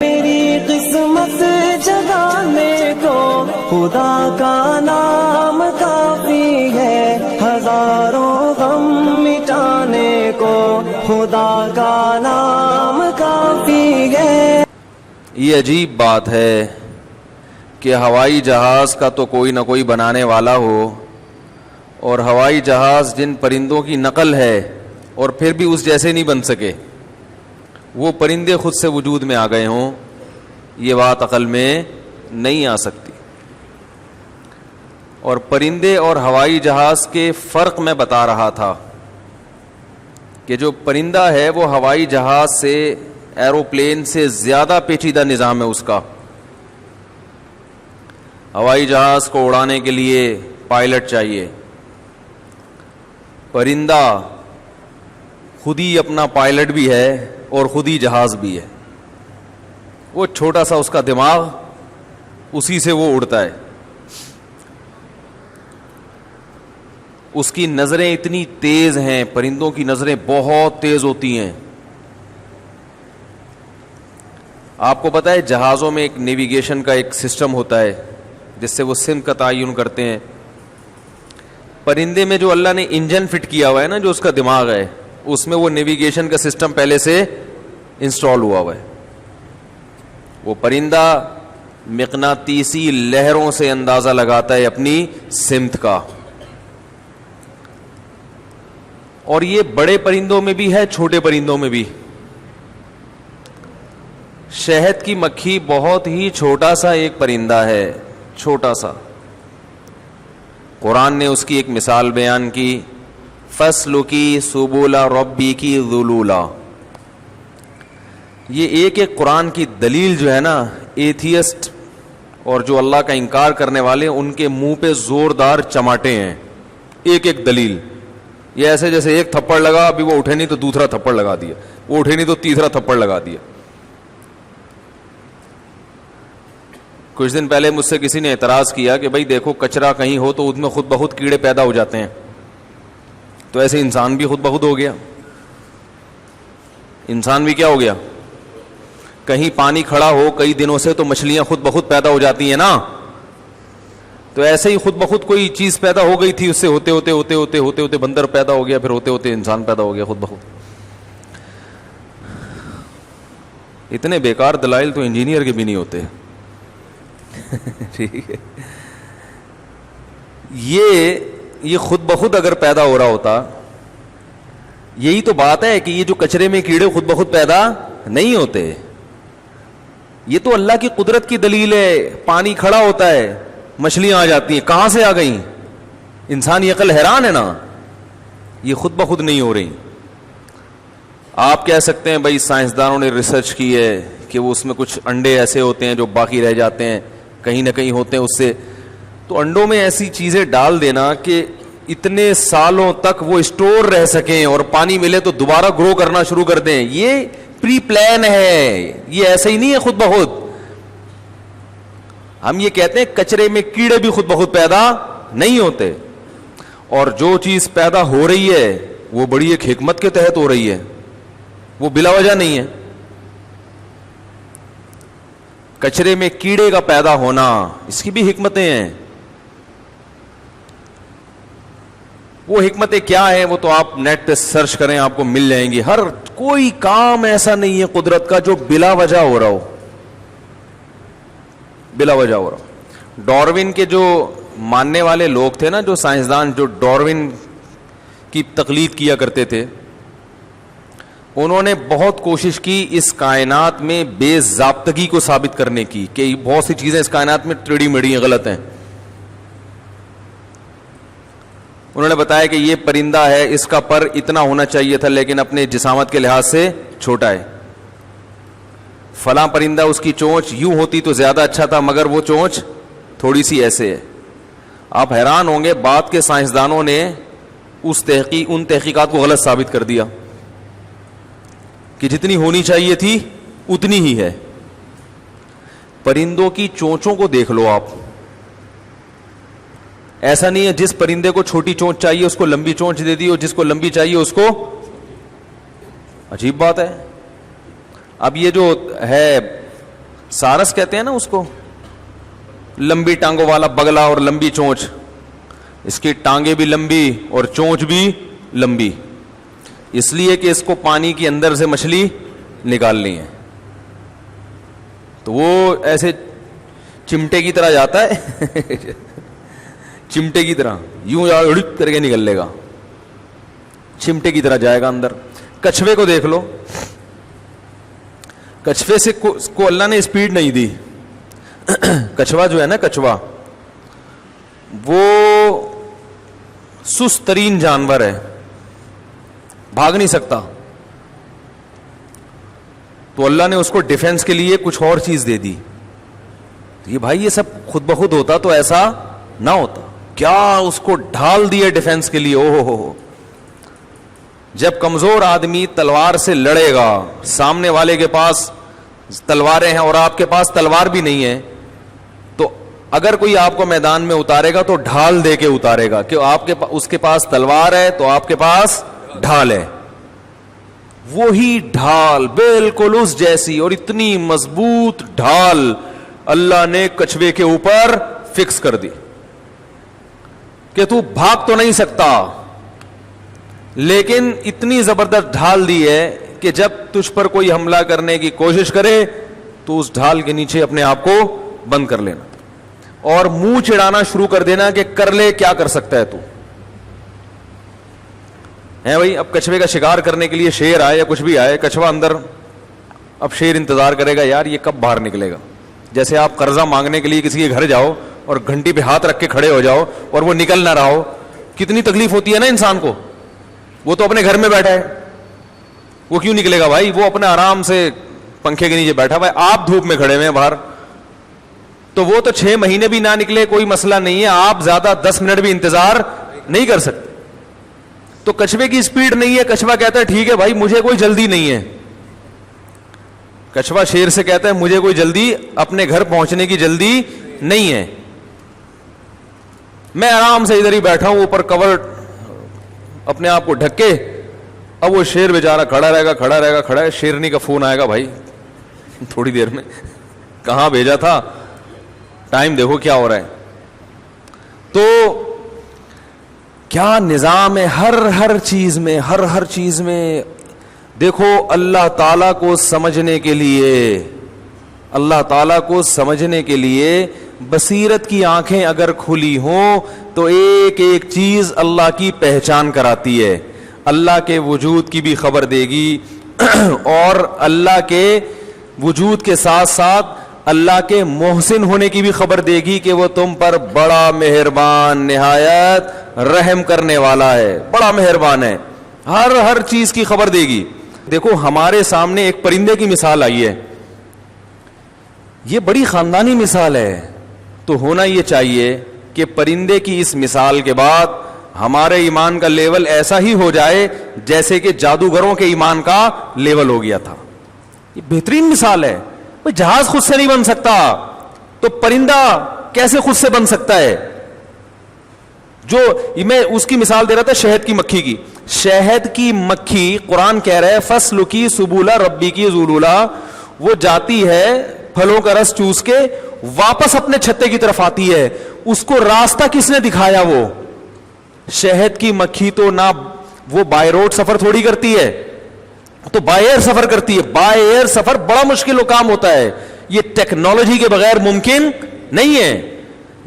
میری قسمت جگانے کو خدا کا نام کافی ہے، ہزاروں غم مٹانے کو خدا کا نام کافی ہے۔ یہ عجیب بات ہے کہ ہوائی جہاز کا تو کوئی نہ کوئی بنانے والا ہو، اور ہوائی جہاز جن پرندوں کی نقل ہے اور پھر بھی اس جیسے نہیں بن سکے، وہ پرندے خود سے وجود میں آ گئے ہوں، یہ بات عقل میں نہیں آ سکتی۔ اور پرندے اور ہوائی جہاز کے فرق میں بتا رہا تھا کہ جو پرندہ ہے وہ ہوائی جہاز سے، ایروپلین سے زیادہ پیچیدہ نظام ہے اس کا۔ ہوائی جہاز کو اڑانے کے لیے پائلٹ چاہیے، پرندہ خود ہی اپنا پائلٹ بھی ہے اور خود ہی جہاز بھی ہے، وہ چھوٹا سا اس کا دماغ، اسی سے وہ اڑتا ہے۔ اس کی نظریں اتنی تیز ہیں، پرندوں کی نظریں بہت تیز ہوتی ہیں۔ آپ کو پتہ ہے جہازوں میں ایک نیویگیشن کا ایک سسٹم ہوتا ہے جس سے وہ سمت کا تعین کرتے ہیں۔ پرندے میں جو اللہ نے انجن فٹ کیا ہوا ہے نا، جو اس کا دماغ ہے، اس میں وہ نیویگیشن کا سسٹم پہلے سے انسٹال ہوا ہوا ہے۔ وہ پرندہ مقناطیسی لہروں سے اندازہ لگاتا ہے اپنی سمت کا، اور یہ بڑے پرندوں میں بھی ہے، چھوٹے پرندوں میں بھی۔ شہد کی مکھی بہت ہی چھوٹا سا ایک پرندہ ہے، چھوٹا سا۔ قرآن نے اس کی ایک مثال بیان کی، فَاسْلُكِي سُبُلَ رَبِّكِ ذُلُولًا۔ یہ ایک ایک قرآن کی دلیل جو ہے نا، ایتھیسٹ اور جو اللہ کا انکار کرنے والے ان کے منہ پہ زوردار چماٹے ہیں، ایک ایک دلیل۔ یہ ایسے جیسے ایک تھپڑ لگا، ابھی وہ اٹھے نہیں تو دوسرا تھپڑ لگا دیا، وہ اٹھے نہیں تو تیسرا تھپڑ لگا دیا۔ کچھ دن پہلے مجھ سے کسی نے اعتراض کیا کہ بھائی دیکھو کچرا کہیں ہو تو اس میں خود بخود کیڑے پیدا ہو جاتے ہیں، تو ایسے انسان بھی خود بخود ہو گیا۔ انسان بھی کیا ہو گیا؟ کہیں پانی کھڑا ہو کئی دنوں سے تو مچھلیاں خود بخود پیدا ہو جاتی ہیں نا، تو ایسے ہی خود بخود کوئی چیز پیدا ہو گئی تھی، اس سے ہوتے ہوتے ہوتے ہوتے ہوتے ہوتے بندر پیدا ہو گیا، پھر ہوتے ہوتے انسان پیدا ہو گیا خود بخود۔ اتنے بیکار دلائل تو انجینئر کے بھی نہیں ہوتے۔ ٹھیک ہے، یہ خود بخود اگر پیدا ہو رہا ہوتا، یہی تو بات ہے کہ یہ جو کچرے میں کیڑے خود بخود پیدا نہیں ہوتے، یہ تو اللہ کی قدرت کی دلیل ہے۔ پانی کھڑا ہوتا ہے، مچھلیاں آ جاتی ہیں، کہاں سے آ گئیں؟ انسان یہ عقل حیران ہے نا، یہ خود بخود نہیں ہو رہی۔ آپ کہہ سکتے ہیں بھائی سائنسدانوں نے ریسرچ کی ہے کہ وہ اس میں کچھ انڈے ایسے ہوتے ہیں جو باقی رہ جاتے ہیں، کہیں نہ کہیں ہوتے ہیں اس سے، تو انڈوں میں ایسی چیزیں ڈال دینا کہ اتنے سالوں تک وہ اسٹور رہ سکیں اور پانی ملے تو دوبارہ گرو کرنا شروع کر دیں، یہ پری پلان ہے، یہ ایسے ہی نہیں ہے خود بخود۔ ہم یہ کہتے ہیں کچرے میں کیڑے بھی خود بخود پیدا نہیں ہوتے، اور جو چیز پیدا ہو رہی ہے وہ بڑی ایک حکمت کے تحت ہو رہی ہے، وہ بلا وجہ نہیں ہے۔ کچرے میں کیڑے کا پیدا ہونا، اس کی بھی حکمتیں ہیں۔ وہ حکمتیں کیا ہیں وہ تو آپ نیٹ پہ سرچ کریں، آپ کو مل جائیں گی۔ ہر کوئی کام ایسا نہیں ہے قدرت کا جو بلا وجہ ہو رہا ہو، بلا وجہ ہو رہا ہو۔ ڈاروین کے جو ماننے والے لوگ تھے نا، جو سائنسدان جو ڈاروین کی تقلید کیا کرتے تھے، انہوں نے بہت کوشش کی اس کائنات میں بے ضابطگی کو ثابت کرنے کی، کہ بہت سی چیزیں اس کائنات میں ٹیڑھی میڑھی ہیں، غلط ہیں۔ انہوں نے بتایا کہ یہ پرندہ ہے، اس کا پر اتنا ہونا چاہیے تھا لیکن اپنے جسامت کے لحاظ سے چھوٹا ہے۔ فلاں پرندہ اس کی چونچ یوں ہوتی تو زیادہ اچھا تھا، مگر وہ چونچ تھوڑی سی ایسے ہے۔ آپ حیران ہوں گے، بعد کے سائنسدانوں نے ان تحقیقات کو غلط ثابت کر دیا کہ جتنی ہونی چاہیے تھی اتنی ہی ہے۔ پرندوں کی چونچوں کو دیکھ لو آپ، ایسا نہیں ہے جس پرندے کو چھوٹی چونچ چاہیے اس کو لمبی چونچ دے دی، اور جس کو لمبی چاہیے اس کو، عجیب بات ہے۔ اب یہ جو ہے سارس کہتے ہیں نا اس کو, لمبی ٹانگوں والا بگلا اور لمبی چونچ, اس کی ٹانگیں بھی لمبی اور چونچ بھی لمبی, اس لیے کہ اس کو پانی کے اندر سے مچھلی نکالنی ہے. تو وہ ایسے چمٹے کی طرح جاتا ہے چمٹے کی طرح یوں اڑک کر کے نکل لے گا, چمٹے کی طرح جائے گا اندر. کچھوے کو دیکھ لو, کچھوے سے کو اللہ نے اسپیڈ نہیں دی. کچھوا جو ہے نا, کچھوا وہ سست ترین جانور ہے, بھاگ نہیں سکتا. تو اللہ نے اس کو ڈیفنس کے لیے کچھ اور چیز دے دی. یہ بھائی یہ سب خود بخود ہوتا تو ایسا نہ ہوتا, کیا اس کو ڈھال دیے ڈیفنس کے لیے. او ہو, جب کمزور آدمی تلوار سے لڑے گا, سامنے والے کے پاس تلواریں ہیں اور آپ کے پاس تلوار بھی نہیں ہے, تو اگر کوئی آپ کو میدان میں اتارے گا تو ڈھال دے کے اتارے گا, کہ آپ کے اس کے پاس تلوار ہے تو آپ کے پاس ڈھال ہے. وہی ڈھال بالکل اس جیسی اور اتنی مضبوط ڈھال اللہ نے کچھوے کے اوپر فکس کر دی کہ تو بھاگ تو نہیں سکتا, لیکن اتنی زبردست ڈھال دی ہے کہ جب تجھ پر کوئی حملہ کرنے کی کوشش کرے تو اس ڈھال کے نیچے اپنے آپ کو بند کر لینا اور منہ چڑھانا شروع کر دینا کہ کر لے, کیا کر سکتا ہے تو ہے بھائی. اب کچھوے کا شکار کرنے کے لیے شیر آئے یا کچھ بھی آئے, کچھوا اندر, اب شیر انتظار کرے گا یار یہ کب باہر نکلے گا. جیسے آپ قرضہ مانگنے کے لیے کسی کے گھر جاؤ اور گھنٹی پہ ہاتھ رکھ کے کھڑے ہو جاؤ اور وہ نکل نہ رہا ہو, کتنی تکلیف ہوتی ہے نا انسان کو. وہ تو اپنے گھر میں بیٹھا ہے, وہ کیوں نکلے گا بھائی, وہ اپنے آرام سے پنکھے کے نیچے بیٹھا ہوا ہے, آپ دھوپ میں کھڑے ہوئے ہیں باہر, تو وہ تو 6 مہینے بھی نہ نکلے کوئی مسئلہ نہیں ہے, آپ زیادہ 10 منٹ بھی انتظار نہیں کر سکتے. تو کچھوے کی اسپیڈ نہیں ہے, کچھوا کہتا ہے ٹھیک ہے بھائی مجھے کوئی جلدی نہیں ہے. کچھوا شیر سے کہتا ہے مجھے کوئی جلدی, اپنے گھر پہنچنے کی جلدی نہیں ہے, میں آرام سے ادھر ہی بیٹھا ہوں اوپر کور اپنے آپ کو ڈھک کے. اب وہ شیر بیچارہ کھڑا رہے گا. شیرنی کا فون آئے گا, بھائی تھوڑی دیر میں, کہاں بھیجا تھا, ٹائم دیکھو کیا ہو رہا ہے. تو کیا نظام ہے ہر چیز میں, ہر چیز میں. دیکھو اللہ تعالیٰ کو سمجھنے کے لیے, اللہ تعالیٰ کو سمجھنے کے لیے بصیرت کی آنکھیں اگر کھلی ہوں تو ایک ایک چیز اللہ کی پہچان کراتی ہے, اللہ کے وجود کی بھی خبر دے گی اور اللہ کے وجود کے ساتھ ساتھ اللہ کے محسن ہونے کی بھی خبر دے گی کہ وہ تم پر بڑا مہربان, نہایت رحم کرنے والا ہے, بڑا مہربان ہے. ہر چیز کی خبر دے گی. دیکھو ہمارے سامنے ایک پرندے کی مثال آئی ہے, یہ بڑی خاندانی مثال ہے. تو ہونا یہ چاہیے کہ پرندے کی اس مثال کے بعد ہمارے ایمان کا لیول ایسا ہی ہو جائے جیسے کہ جادوگروں کے ایمان کا لیول ہو گیا تھا. یہ بہترین مثال ہے. جہاز خود سے نہیں بن سکتا تو پرندہ کیسے خود سے بن سکتا ہے. جو میں اس کی مثال دے رہا تھا شہد کی مکھی کی. شہد کی مکھی, قرآن کہہ رہا ہے فصل کی سبولا ربی کی ذلولا, وہ جاتی ہے پھلوں کا رس چوس کے واپس اپنے چھتے کی طرف آتی ہے. اس کو راستہ کس نے دکھایا؟ وہ شہد کی مکھی تو نہ وہ بائی روڈ سفر تھوڑی کرتی ہے, تو بائی ایئر سفر کرتی ہے. بائی ایئر سفر بڑا مشکل کام ہوتا ہے, یہ ٹیکنالوجی کے بغیر ممکن نہیں ہے.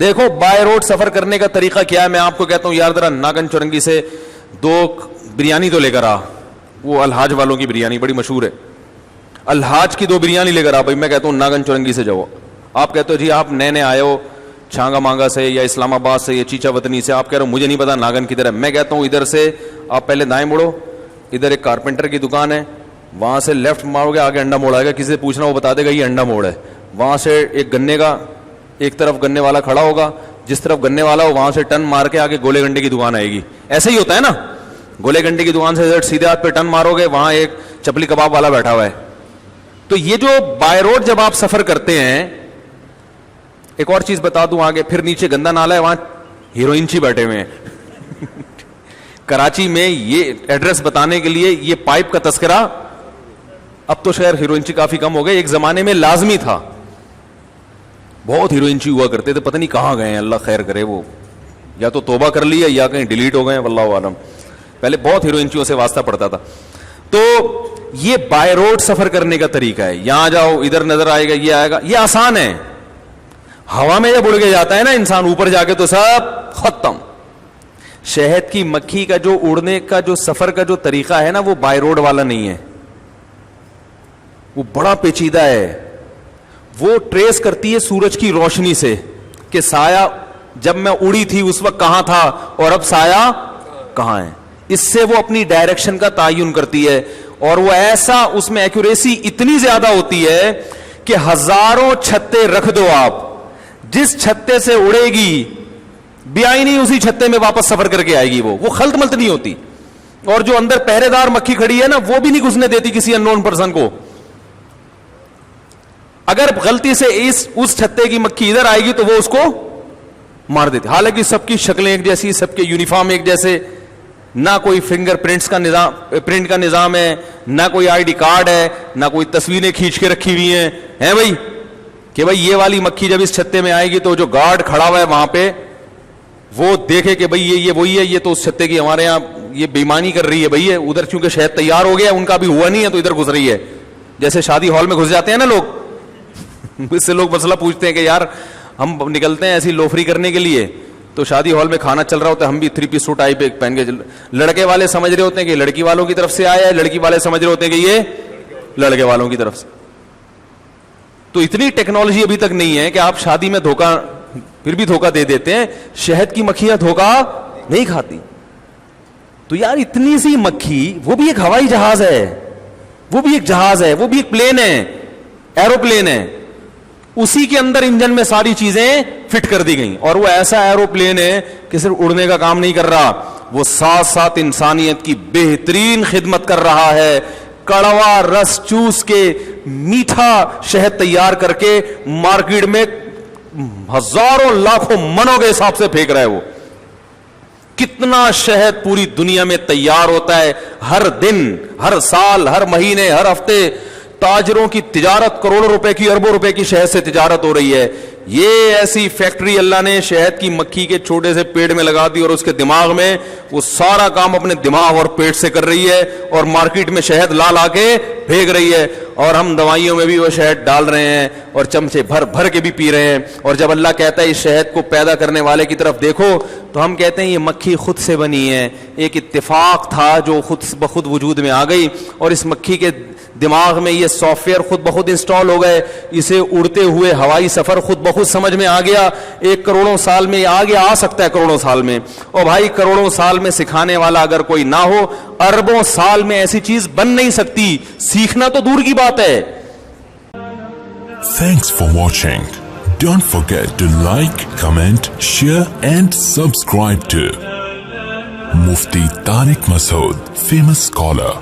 دیکھو بائی روڈ سفر کرنے کا طریقہ کیا ہے, میں آپ کو کہتا ہوں یار ذرا ناگن چورنگی سے 2 بریانی تو لے کر آ. وہ الحاج والوں کی بریانی بڑی مشہور ہے, الحاج کی 2 بریانی لے کر آ. بھائی میں کہتا ہوں ناگن چورنگی سے جاؤ. آپ کہتے ہو جی آپ نئے آئے ہو چھانگا مانگا سے یا اسلام آباد سے یا چیچا وطنی سے, آپ کہہ رہے ہو مجھے نہیں پتا ناگن کدھر ہے. میں کہتا ہوں ادھر سے آپ پہلے دائیں مڑو, ادھر ایک کارپینٹر کی دکان ہے, وہاں سے لیفٹ مارو گے آگے انڈا موڑ آئے گا. کسی سے پوچھنا وہ بتا دے گا یہ انڈا موڑ ہے. وہاں سے ایک گنے کا, ایک طرف گنے والا کھڑا ہوگا, جس طرف گنے والا ہو وہاں سے ٹن مار کے آگے گولے گنڈے کی دکان آئے گی. ایسے ہی ہوتا ہے نا, گولے گنڈے کی دکان سے سیدھے ہاتھ پہ ٹن مارو گے, وہاں ایک چپلی کباب والا بیٹھا ہوا ہے. تو یہ جو بائی روڈ جب آپ سفر کرتے ہیں, ایک اور چیز بتا دوں آگے, پھر نیچے گندا نالا ہے, وہاں ہیروئنچی بیٹھے ہوئے ہیں. کراچی میں یہ ایڈریس بتانے کے لیے یہ پائپ کا تذکرہ, اب تو شہر ہیروئنچی کافی کم ہو گئے, ایک زمانے میں لازمی تھا. بہت ہیروئنچی ہوا کرتے تھے, پتہ نہیں کہاں گئے ہیں, اللہ خیر کرے, وہ یا تو توبہ کر لی ہے یا کہیں ڈیلیٹ ہو گئے ہیں, واللہ عالم. پہلے بہت ہیروئنچیوں سے واسطہ پڑتا تھا. تو یہ بائی روڈ سفر کرنے کا طریقہ ہے, یہاں جاؤ ادھر نظر آئے گا, یہ آئے گا, یہ آسان ہے. ہوا میں جب اڑ کے جاتا ہے نا انسان اوپر جا کے تو سب ختم. شہد کی مکھی کا جو اڑنے کا جو سفر کا جو طریقہ ہے نا, وہ بائی روڈ والا نہیں ہے, وہ بڑا پیچیدہ ہے. وہ ٹریس کرتی ہے سورج کی روشنی سے کہ سایہ جب میں اڑی تھی اس وقت کہاں تھا اور اب سایہ کہاں ہے. اس سے وہ اپنی ڈائریکشن کا تعین کرتی ہے, اور وہ ایسا اس میں ایکوریسی اتنی زیادہ ہوتی ہے کہ ہزاروں چھتے رکھ دو آپ, جس چھتے سے اڑے گی بیائی نہیں اسی چھتے میں واپس سفر کر کے آئے گی, وہ خلط ملط نہیں ہوتی. اور جو اندر پہرے دار مکھی کھڑی ہے نا, وہ بھی نہیں گھسنے دیتی کسی ان نون پرسن کو. اگر غلطی سے اس چھتے کی مکھی ادھر آئے گی تو وہ اس کو مار دیتی. حالانکہ سب کی شکلیں ایک جیسی, سب کے یونیفارم ایک جیسے, نہ کوئی فنگر پرنٹس کا نظام, پرنٹ کا نظام ہے, نہ کوئی آئی ڈی کارڈ ہے, نہ کوئی تصویریں کھینچ کے رکھی ہوئی ہیں بھائی کہ بھائی یہ والی مکھی جب اس چھتے میں آئے گی تو جو گارڈ کھڑا ہوا ہے وہاں پہ وہ دیکھے کہ بھائی یہ وہی ہے, یہ تو اس چھتے کی ہمارے یہاں یہ بےمانی کر رہی ہے بھائی, ادھر چونکہ شہد تیار ہو گیا, ان کا بھی ہوا نہیں ہے تو ادھر گھس رہی ہے. جیسے شادی ہال میں گھس جاتے ہیں نا لوگ, اس سے لوگ مسئلہ پوچھتے ہیں کہ یار ہم نکلتے ہیں ایسی لوفری کرنے کے لیے, تو شادی ہال میں کھانا چل رہا ہوتا ہے, ہم بھی 3 پیس سوٹ ٹائپ پہن کے, لڑکے والے سمجھ رہے ہوتے ہیں کہ لڑکی والوں کی طرف سے آیا ہے, لڑکی والے سمجھ رہے ہوتے ہیں کہ یہ لڑکے والوں کی طرف سے. تو اتنی ٹیکنالوجی ابھی تک نہیں ہے کہ آپ شادی میں دھوکہ, پھر بھی دھوکہ دے دیتے ہیں. شہد کی مکھیاں دھوکہ نہیں کھاتی. تو یار اتنی سی مکھی, وہ بھی ایک ہوائی جہاز ہے, وہ بھی ایک جہاز ہے, وہ بھی ایک پلین ہے, ایروپلین ہے, اسی کے اندر انجن میں ساری چیزیں فٹ کر دی گئیں. اور وہ ایسا ایروپلین ہے کہ صرف اڑنے کا کام نہیں کر رہا, وہ ساتھ ساتھ انسانیت کی بہترین خدمت کر رہا ہے. کڑوا رس چوس کے میٹھا شہد تیار کر کے مارکیٹ میں ہزاروں لاکھوں منوں کے حساب سے پھینک رہا ہے. وہ کتنا شہد پوری دنیا میں تیار ہوتا ہے ہر دن, ہر سال, ہر مہینے, ہر ہفتے. تاجروں کی تجارت, کروڑوں روپے کی, اربوں روپے کی شہد سے تجارت ہو رہی ہے. یہ ایسی فیکٹری اللہ نے شہد کی مکھی کے چھوٹے سے پیڑ میں لگا دی, اور اس کے دماغ میں وہ سارا کام اپنے دماغ اور پیٹ سے کر رہی ہے, اور مارکیٹ میں شہد لا کے پھینک رہی ہے. اور ہم دوائیوں میں بھی وہ شہد ڈال رہے ہیں اور چمچے بھر بھر کے بھی پی رہے ہیں. اور جب اللہ کہتا ہے اس شہد کو پیدا کرنے والے کی طرف دیکھو, تو ہم کہتے ہیں یہ مکھی خود سے بنی ہے, ایک اتفاق تھا جو خود بخود وجود میں آ گئی. اور اس مکھی کے دماغ میں یہ سافٹ ویئر خود بخود انسٹال ہو گئے, اسے اڑتے ہوئے ہوائی سفر خود بخود سمجھ میں آ گیا. 1 کروڑوں سال میں آگے آ سکتا ہے, کروڑوں سال میں. اور بھائی کروڑوں سال میں سکھانے والا اگر کوئی نہ ہو, اربوں سال میں ایسی چیز بن نہیں سکتی. سیکھنا تو دور کی بات ہے. Thanks for watching. Don't forget to like, comment, share and subscribe to Mufti Tariq Masood, famous scholar.